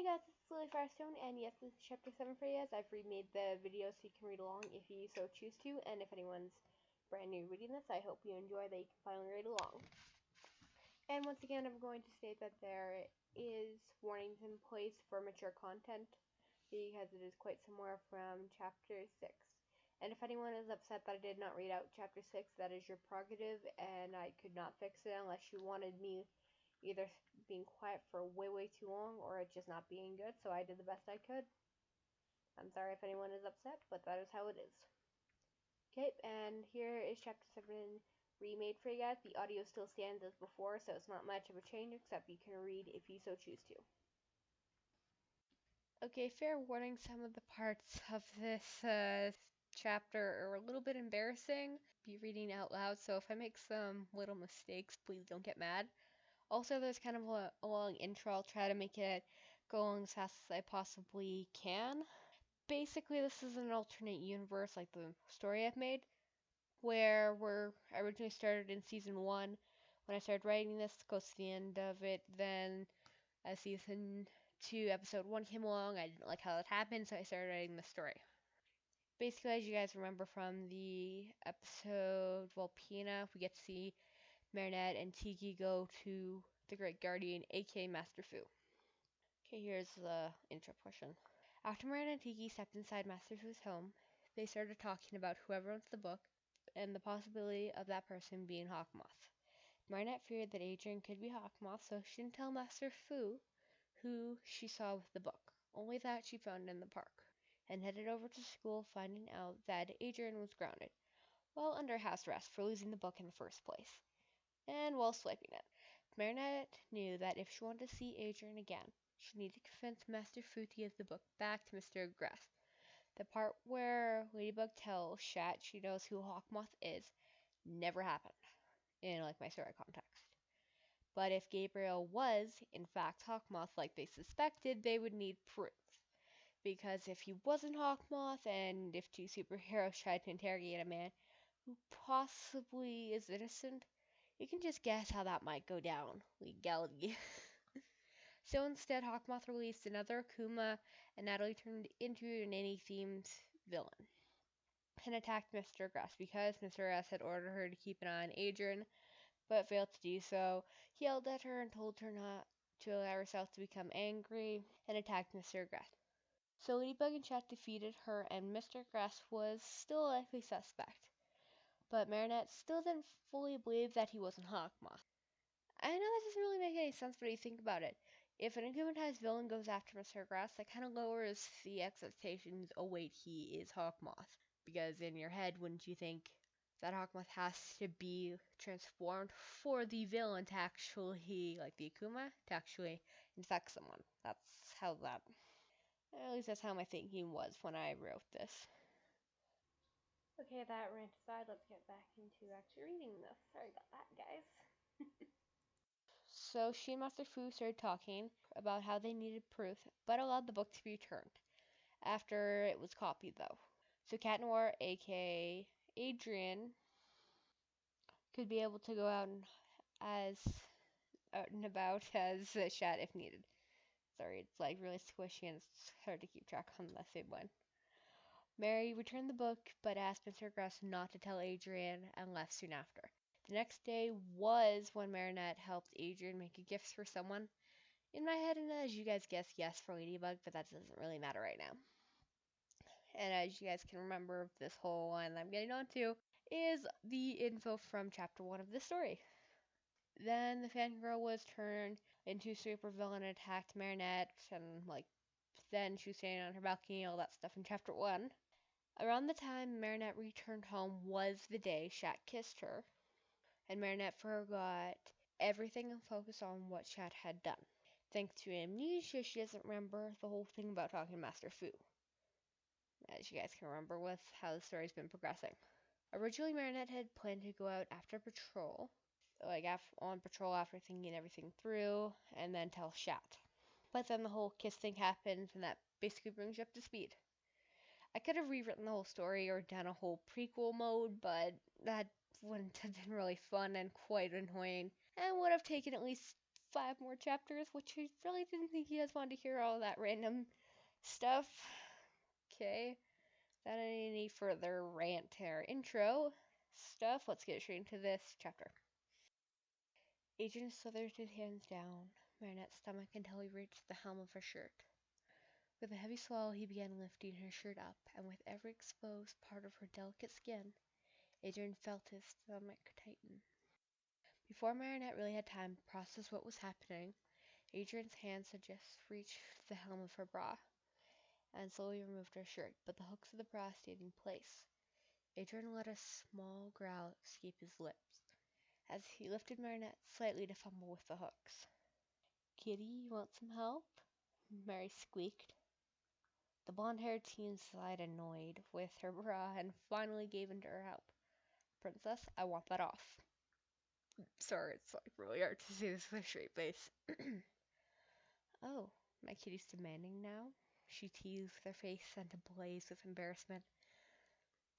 guys, it's Lily Firestone, and yes, this is Chapter 7 for you guys. I've remade the video so you can read along if you so choose to, and if anyone's brand new reading this, I hope you enjoy that you can finally read along. And once again, I'm going to state that there is warnings in place for mature content, because it is quite similar from Chapter 6. And if anyone is upset that I did not read out Chapter 6, that is your prerogative, and I could not fix it unless you wanted me either being quiet for way too long or it just not being good, so I did the best I could. I'm sorry if anyone is upset, but that is how it is. Okay, and here is Chapter 7 remade for you guys. The audio still stands as before, so it's not much of a change, except you can read if you so choose to. Okay, fair warning, some of the parts of this chapter are a little bit embarrassing. Be reading out loud, so if I make some little mistakes, please don't get mad. Also, there's kind of a long intro. I'll try to make it go along as fast as I possibly can. Basically, this is an alternate universe, like the story I've made, where I originally started in Season 1. When I started writing this, close to the end of it, then as Season 2, Episode 1 came along, I didn't like how that happened, so I started writing the story. Basically, as you guys remember from the episode Volpina, we get to see Marinette and Tiki go to the Great Guardian, aka Master Fu. Okay, here's the intro portion. After Marinette and Tiki stepped inside Master Fu's home, they started talking about whoever owns the book and the possibility of that person being Hawkmoth. Marinette feared that Adrian could be Hawkmoth, so she didn't tell Master Fu who she saw with the book, only that she found it in the park, and headed over to school, finding out that Adrian was grounded, while under house arrest for losing the book in the first place, and while swiping it. Marinette knew that if she wanted to see Adrian again, she needed to convince Master Fu to give the book back to Mr. Grass. The part where Ladybug tells Shat she knows who Hawkmoth is never happened, in my story context. But if Gabriel was, in fact, Hawkmoth like they suspected, they would need proof. Because if he wasn't Hawkmoth, and if two superheroes tried to interrogate a man who possibly is innocent, you can just guess how that might go down. Legality. So instead, Hawkmoth released another Akuma, and Natalie turned into an Nanny-themed villain and attacked Mr. Grass because Mr. Grass had ordered her to keep an eye on Adrian, but failed to do so. He yelled at her and told her not to allow herself to become angry, and attacked Mr. Grass. So Ladybug and Chat defeated her, and Mr. Grass was still a likely suspect. But Marinette still didn't fully believe that he wasn't Hawkmoth. I know that doesn't really make any sense, but you think about it. If an akumatized villain goes after Mr. Grass, that kind of lowers the expectations, oh wait, he is Hawkmoth. Because in your head, wouldn't you think that Hawkmoth has to be transformed for the villain to actually, like the Akuma, to actually infect someone? That's how that, at least that's how my thinking was when I wrote this. Okay, that rant aside, let's get back into actually reading this. Sorry about that, guys. So she and Master Fu started talking about how they needed proof, but allowed the book to be returned after it was copied, though. So Cat Noir, aka Adrian, could be able to go out and about as a Shat if needed. Sorry, it's really squishy and it's hard to keep track on the same one. Mary returned the book, but asked Mr. Grass not to tell Adrian and left soon after. The next day was when Marinette helped Adrian make a gift for someone. In my head, and as you guys guessed, yes for Ladybug, but that doesn't really matter right now. And as you guys can remember, this whole line I'm getting onto is the info from Chapter 1 of the story. Then the fangirl was turned into a supervillain and attacked Marinette, and then she was standing on her balcony, all that stuff in Chapter 1. Around the time Marinette returned home was the day Shat kissed her, and Marinette forgot everything and focused on what Shat had done. Thanks to amnesia, she doesn't remember the whole thing about talking to Master Fu, as you guys can remember with how the story's been progressing. Originally, Marinette had planned to go out after patrol, on patrol after thinking everything through, and then tell Shat. But then the whole kiss thing happened, and that basically brings you up to speed. I could have rewritten the whole story or done a whole prequel mode, but that wouldn't have been really fun and quite annoying, and would have taken at least 5 more chapters, which I really didn't think you guys wanted to hear all that random stuff. Okay, without any need further rant or intro stuff, let's get straight into this chapter. Adrian slithered his hands down Marinette's stomach until he reached the hem of her shirt. With a heavy swallow, he began lifting her shirt up, and with every exposed part of her delicate skin, Adrian felt his stomach tighten. Before Marinette really had time to process what was happening, Adrian's hands had just reached the hem of her bra and slowly removed her shirt, but the hooks of the bra stayed in place. Adrian let a small growl escape his lips as he lifted Marinette slightly to fumble with the hooks. "Kitty, you want some help?" Mary squeaked. The blonde-haired teen sighed, annoyed with her bra, and finally gave in to her help. "Princess, I want that off." Sorry, it's like really hard to say this with a straight face. "Oh, my kitty's demanding now?" She teased, with her face sent ablaze with embarrassment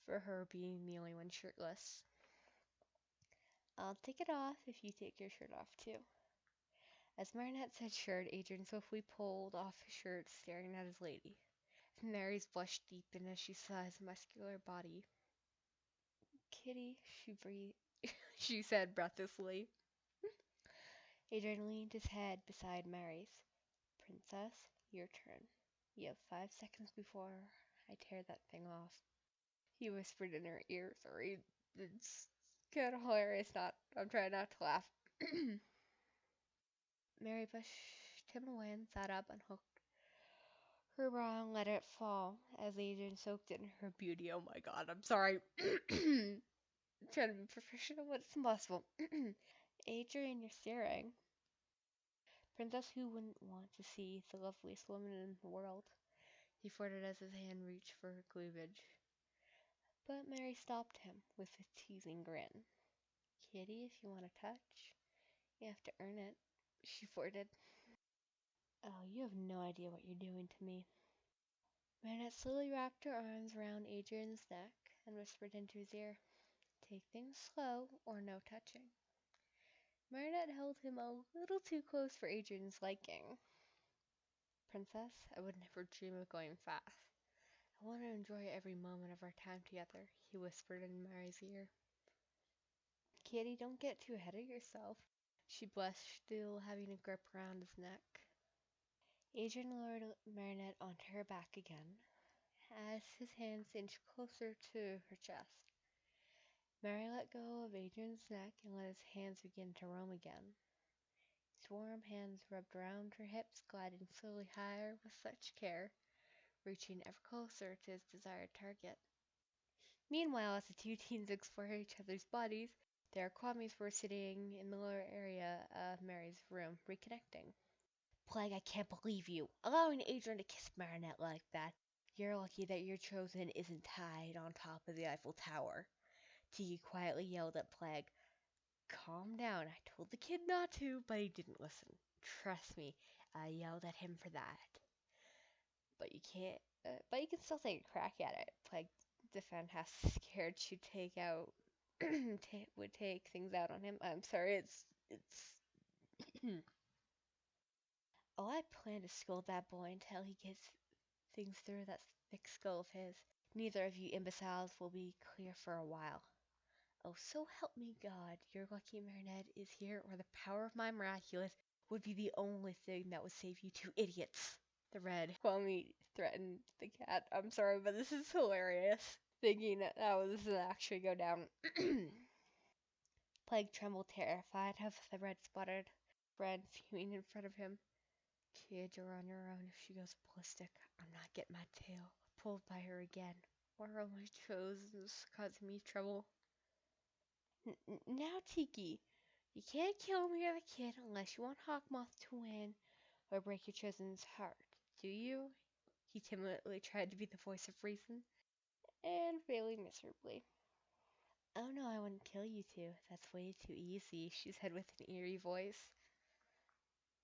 for her being the only one shirtless. "I'll take it off if you take your shirt off too." As Marinette said shirt, Adrian swiftly pulled off his shirt, staring at his lady. Mary's blush deepened as she saw his muscular body. "Kitty," she said breathlessly. Adrian leaned his head beside Mary's. "Princess, your turn. You have 5 seconds before I tear that thing off," he whispered in her ear. Sorry, it's kind of hilarious. I'm trying not to laugh. Mary pushed him away and sat up, unhooked her bra and let it fall as Adrian soaked it in her beauty. Oh my god, I'm sorry. I'm trying to be professional, but it's impossible. "Adrian, you're staring." Princess, who wouldn't want to see the loveliest woman in the world? He flirted as his hand reached for her cleavage. But Mary stopped him with a teasing grin. "Kitty, if you want to touch, you have to earn it," she flirted. "Oh, you have no idea what you're doing to me." Marinette slowly wrapped her arms around Adrian's neck and whispered into his ear, "Take things slow or no touching." Marinette held him a little too close for Adrian's liking. "Princess, I would never dream of going fast. I want to enjoy every moment of our time together," he whispered in Mary's ear. "Kitty, don't get too ahead of yourself," she blushed, still having a grip around his neck. Adrian lowered Marinette onto her back again, as his hands inched closer to her chest. Mary let go of Adrian's neck and let his hands begin to roam again. His warm hands rubbed around her hips, gliding slowly higher with such care, reaching ever closer to his desired target. Meanwhile, as the two teens explored each other's bodies, their kwamis were sitting in the lower area of Mary's room, reconnecting. "Plague, I can't believe you, allowing Adrian to kiss Marinette like that. You're lucky that your chosen isn't tied on top of the Eiffel Tower," Tiki quietly yelled at Plague. "Calm down, I told the kid not to, but he didn't listen. Trust me, I yelled at him for that." But you can still take a crack at it," Plague defended, half scared she'd would take things out on him. "I'm sorry, it's Oh, I plan to scold that boy until he gets things through that thick skull of his. Neither of you imbeciles will be clear for a while. Oh, so help me God, you're lucky Marinette is here, or the power of my Miraculous would be the only thing that would save you two idiots." The red Kwame threatened the cat. I'm sorry, but this is hilarious. Thinking that this would actually go down. Plague trembled, terrified of the red spotted friend fuming in front of him. "Kid, you're on your own if she goes ballistic. I'm not getting my tail pulled by her again. Or my chosen's causing me trouble." Now, Tiki, you can't kill me or the kid unless you want Hawkmoth to win or break your chosen's heart, do you?" He timidly tried to be the voice of reason, and failing miserably. "Oh no, I wouldn't kill you two. That's way too easy," she said with an eerie voice.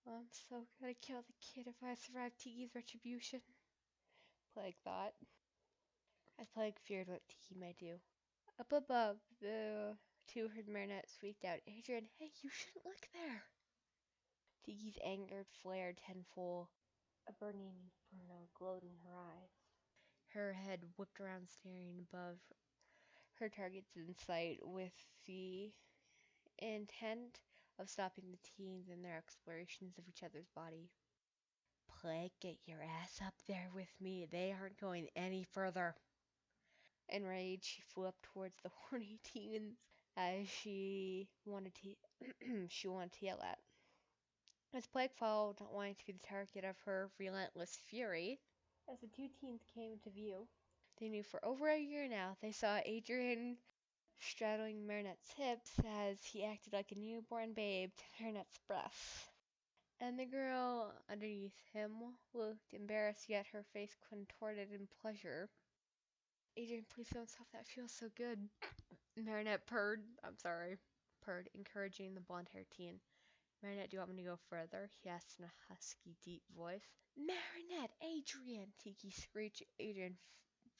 "I'm so gonna kill the kid if I survive Tiki's retribution," Plague thought, as Plague feared what Tiki might do. Up above, the two heard Marinette squeaked out, "Adrian, hey, you shouldn't look there." Tiki's anger flared tenfold. A burning inferno glowed in her eyes. Her head whipped around, staring above her targets in sight with the intent of stopping the teens in their explorations of each other's body. Plague, get your ass up there with me. They aren't going any further. Enraged, she flew up towards the horny teens as she wanted to yell at. As Plague followed, not wanting to be the target of her relentless fury, as the two teens came into view, they knew for over a year now they saw Adrian straddling Marinette's hips as he acted like a newborn babe to Marinette's breasts. And the girl underneath him looked embarrassed, yet her face contorted in pleasure. Adrian, please don't stop. That feels so good. Marinette purred, encouraging the blonde-haired teen. Marinette, do you want me to go further? He asked in a husky, deep voice. Marinette, Adrian, Tiki screeched. Adrian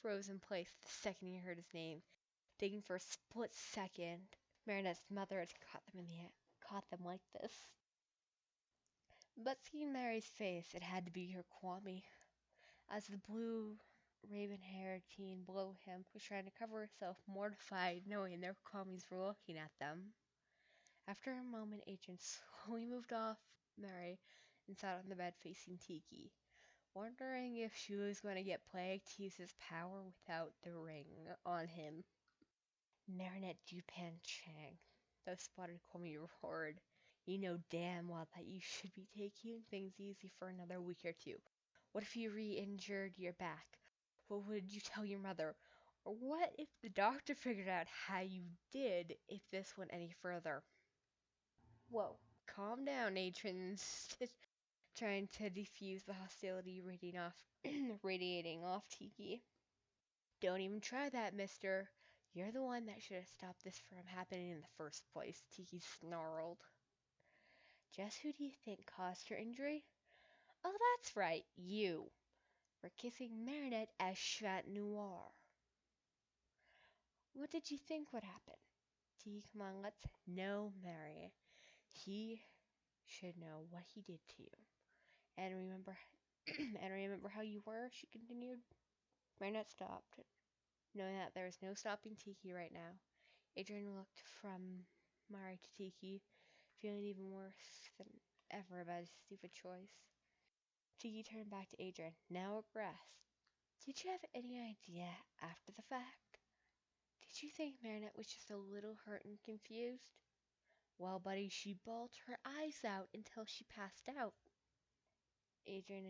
froze in place the second he heard his name, thinking for a split second Marinette's mother had caught them like this. But seeing Mary's face, it had to be her Kwame. As the blue raven-haired teen below him was trying to cover herself, mortified, knowing their Kwames were looking at them. After a moment, Adrian slowly moved off Mary and sat on the bed facing Tiki, wondering if she was going to get Plague to use his power without the ring on him. Marinette Dupan Chang, the spotted Kwame roared. You know damn well that you should be taking things easy for another week or two. What if you re-injured your back? What would you tell your mother? Or what if the doctor figured out how you did if this went any further? Whoa, calm down, Adrian, trying to defuse the hostility radiating off Tiki. Don't even try that, mister. You're the one that should have stopped this from happening in the first place, Tiki snarled. Just who do you think caused her injury? Oh, that's right, you. For kissing Marinette as Chat Noir. What did you think would happen? Tiki, come on, let's... No, Mary. He should know what he did to you. And remember how you were, she continued. Marinette stopped, knowing that there was no stopping Tiki right now. Adrian looked from Mari to Tiki, feeling even worse than ever about his stupid choice. Tiki turned back to Adrian, now aggressed. Did you have any idea after the fact? Did you think Marinette was just a little hurt and confused? Well, buddy, she bawled her eyes out until she passed out. Adrian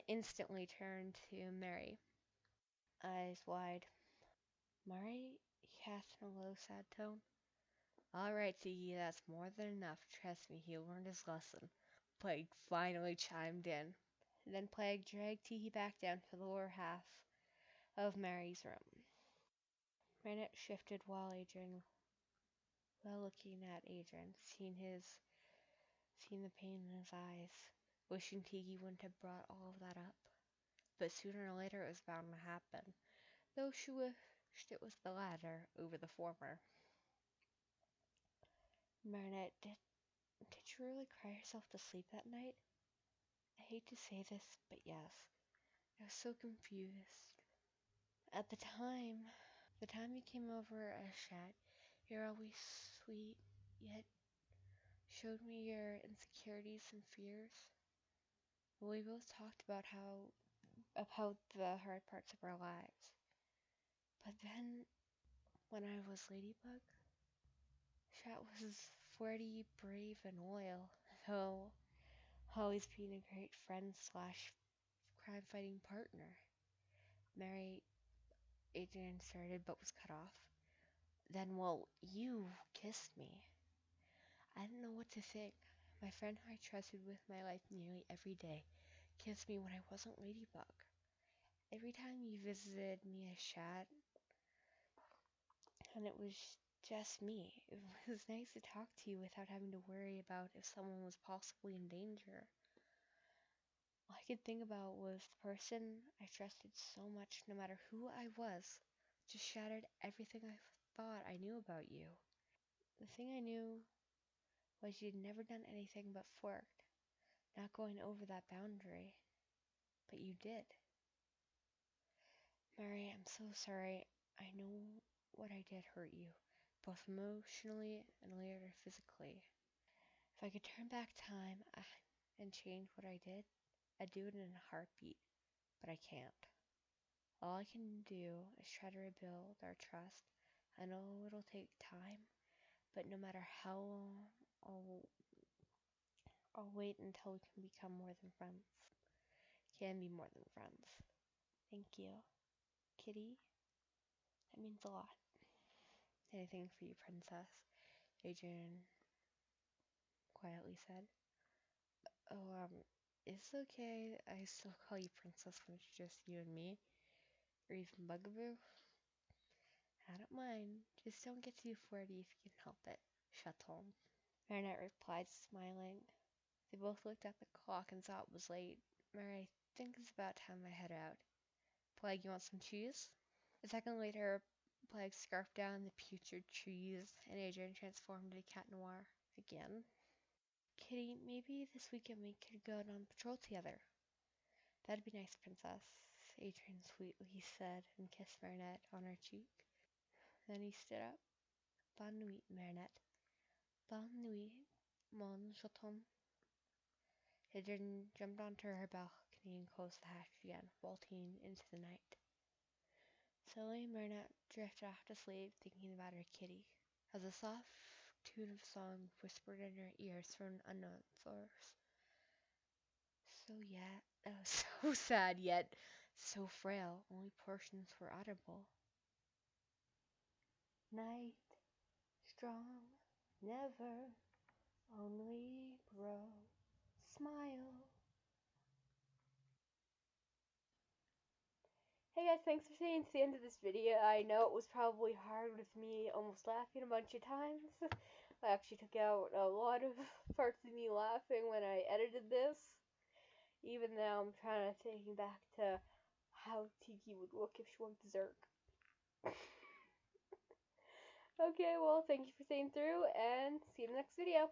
instantly turned to Mary, eyes wide. Mari, he asked in a low, sad tone. All right, Tiki, that's more than enough. Trust me, he learned his lesson. Plague finally chimed in. Then Plague dragged Tiki back down to the lower half of Mary's room. Marinette shifted while looking at Adrian, seeing the pain in his eyes, wishing Tiki wouldn't have brought all of that up. But sooner or later it was bound to happen, though she wished it was the latter over the former. Marinette, did you really cry yourself to sleep that night? I hate to say this, but yes. I was so confused. At the time you came over as Shat, you're always sweet, yet showed me your insecurities and fears. We both talked about the hard parts of our lives. But then, when I was Ladybug, Shat was flirty, brave, and loyal, though always being a great friend / crime-fighting partner. Mary, Adrian started but was cut off. Then, well, you kissed me. I didn't know what to think. My friend who I trusted with my life nearly every day kissed me when I wasn't Ladybug. Every time you visited me as Shat, and it was just me. It was nice to talk to you without having to worry about if someone was possibly in danger. All I could think about was the person I trusted so much, no matter who I was, just shattered everything I thought I knew about you. The thing I knew was you'd never done anything but flirt, not going over that boundary. But you did. Mary, I'm so sorry. I know what I did hurt you, both emotionally and later physically. If I could turn back time and change what I did, I'd do it in a heartbeat, but I can't. All I can do is try to rebuild our trust. I know it'll take time, but no matter how long, I'll wait until we can become more than friends. Can be more than friends. Thank you. Kitty, that means a lot. Anything for you, princess, Adrian quietly said. Oh, it's okay. I still call you princess when it's just you and me. Or even Bugaboo. I don't mind. Just don't get too flirty if you can help it. Chaton. Marinette replied, smiling. They both looked at the clock and saw it was late. Mary, I think it's about time I head out. Plague, you want some cheese? A second later, Plague scarfed down the putrid trees, and Adrian transformed into Cat Noir again. Kitty, maybe this weekend we could go on patrol together. That'd be nice, princess, Adrian sweetly said and kissed Marinette on her cheek. Then he stood up. Bonne nuit, Marinette. Bonne nuit, mon chaton. Adrian jumped onto her balcony and closed the hatch again, vaulting into the night. Slowly, Marinette drifted off to sleep, thinking about her kitty, as a soft tune of song whispered in her ears from an unknown source. So sad yet so frail, only portions were audible. Night, strong, never, only grow, smile. Hey guys, thanks for staying to the end of this video. I know it was probably hard with me almost laughing a bunch of times. I actually took out a lot of parts of me laughing when I edited this. Even now I'm kind of thinking back to how Tiki would look if she went berserk. Okay, well, thank you for staying through, and see you in the next video.